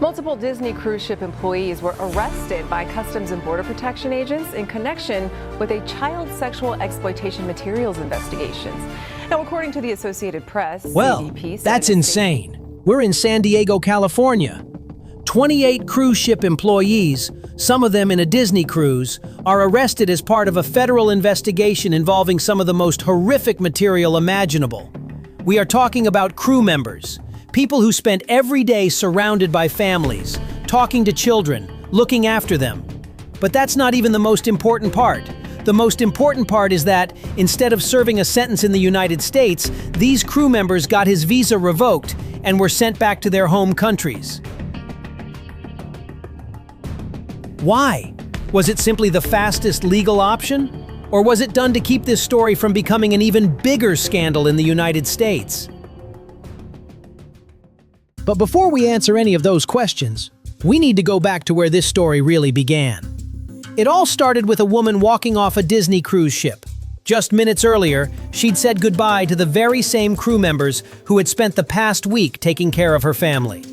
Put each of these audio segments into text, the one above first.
Multiple Disney cruise ship employees were arrested by Customs and Border Protection agents in connection with a child sexual exploitation materials investigations. Now, according to the Associated Press, Well, that's insane. We're in San Diego, California. 28 cruise ship employees, some of them in a Disney cruise, are arrested as part of a federal investigation involving some of the most horrific material imaginable. We are talking about crew members, people who spent every day surrounded by families, talking to children, looking after them. But that's not even the most important part. The most important part is that, instead of serving a sentence in the United States, these crew members got his visa revoked and were sent back to their home countries. Why? Was it simply the fastest legal option? Or was it done to keep this story from becoming an even bigger scandal in the United States? But before we answer any of those questions, we need to go back to where this story really began. It all started with a woman walking off a Disney cruise ship. Just minutes earlier, she'd said goodbye to the very same crew members who had spent the past week taking care of her family.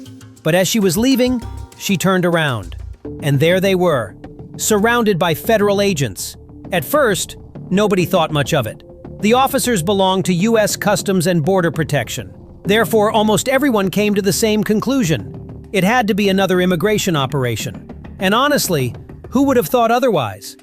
But as she was leaving, she turned around. And there they were, surrounded by federal agents. At first, nobody thought much of it. The officers belonged to U.S. Customs and Border Protection. Therefore, almost everyone came to the same conclusion. It had to be another immigration operation. And honestly, who would have thought otherwise?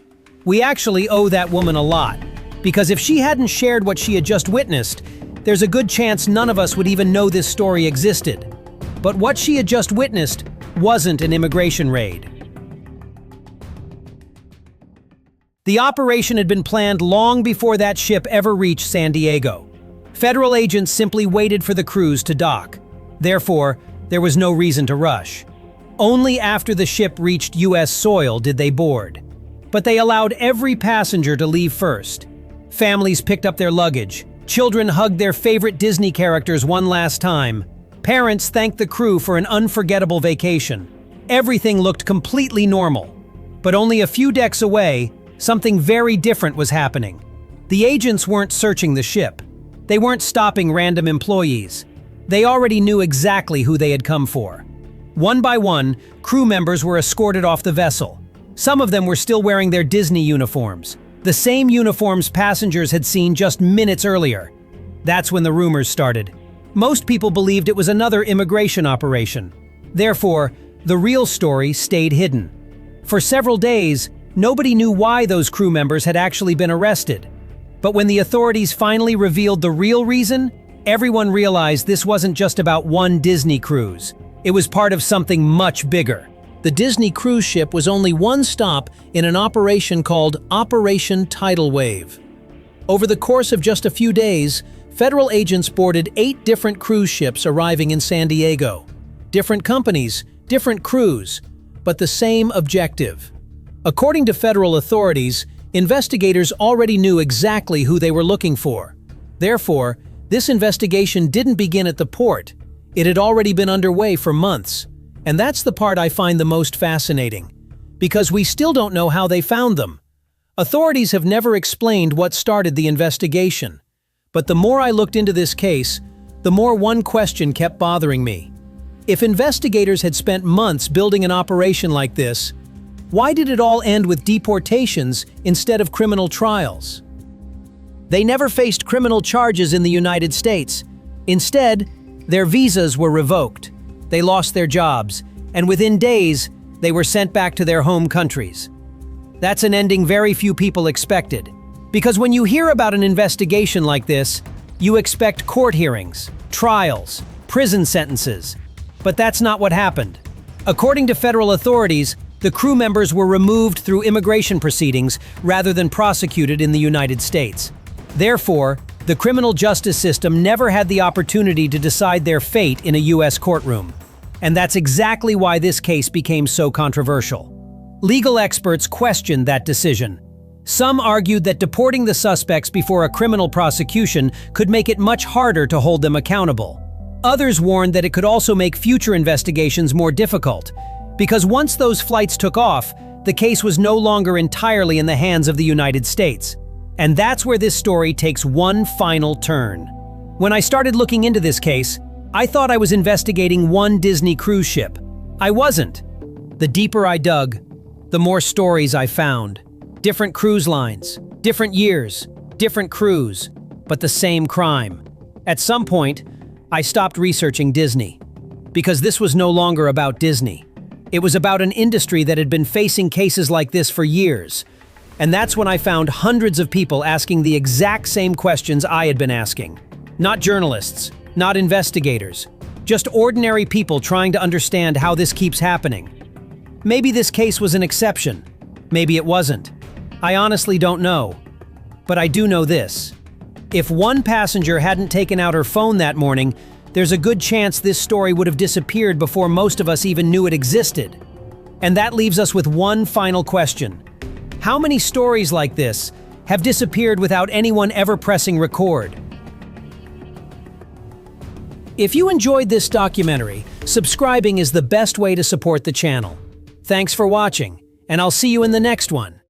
We actually owe that woman a lot, because if she hadn't shared what she had just witnessed, there's a good chance none of us would even know this story existed. But what she had just witnessed wasn't an immigration raid. The operation had been planned long before that ship ever reached San Diego. Federal agents simply waited for the cruise to dock. Therefore, there was no reason to rush. Only after the ship reached U.S. soil did they board. But they allowed every passenger to leave first. Families picked up their luggage. Children hugged their favorite Disney characters one last time. Parents thanked the crew for an unforgettable vacation. Everything looked completely normal. But only a few decks away, something very different was happening. The agents weren't searching the ship. They weren't stopping random employees. They already knew exactly who they had come for. One by one, crew members were escorted off the vessel. Some of them were still wearing their Disney uniforms, the same uniforms passengers had seen just minutes earlier. That's when the rumors started. Most people believed it was another immigration operation. Therefore, the real story stayed hidden. For several days, nobody knew why those crew members had actually been arrested. But when the authorities finally revealed the real reason, everyone realized this wasn't just about one Disney cruise. It was part of something much bigger. The Disney cruise ship was only one stop in an operation called Operation Tidal Wave. Over the course of just a few days, federal agents boarded 8 different cruise ships arriving in San Diego. Different companies, different crews, but the same objective. According to federal authorities, investigators already knew exactly who they were looking for. Therefore, this investigation didn't begin at the port. It had already been underway for months. And that's the part I find the most fascinating, because we still don't know how they found them. Authorities have never explained what started the investigation. But the more I looked into this case, the more one question kept bothering me. If investigators had spent months building an operation like this, why did it all end with deportations instead of criminal trials? They never faced criminal charges in the United States. Instead, their visas were revoked. They lost their jobs, and within days, they were sent back to their home countries. That's an ending very few people expected. Because when you hear about an investigation like this, you expect court hearings, trials, prison sentences. But that's not what happened. According to federal authorities, the crew members were removed through immigration proceedings rather than prosecuted in the United States. Therefore, the criminal justice system never had the opportunity to decide their fate in a U.S. courtroom. And that's exactly why this case became so controversial. Legal experts questioned that decision. Some argued that deporting the suspects before a criminal prosecution could make it much harder to hold them accountable. Others warned that it could also make future investigations more difficult, because once those flights took off, the case was no longer entirely in the hands of the United States. And that's where this story takes one final turn. When I started looking into this case, I thought I was investigating one Disney cruise ship. I wasn't. The deeper I dug, the more stories I found. Different cruise lines, different years, different crews, but the same crime. At some point, I stopped researching Disney, because this was no longer about Disney. It was about an industry that had been facing cases like this for years. And that's when I found hundreds of people asking the exact same questions I had been asking. Not journalists, not investigators, just ordinary people trying to understand how this keeps happening. Maybe this case was an exception. Maybe it wasn't. I honestly don't know. But I do know this. If one passenger hadn't taken out her phone that morning, there's a good chance this story would have disappeared before most of us even knew it existed. And that leaves us with one final question. How many stories like this have disappeared without anyone ever pressing record? If you enjoyed this documentary, subscribing is the best way to support the channel. Thanks for watching, and I'll see you in the next one.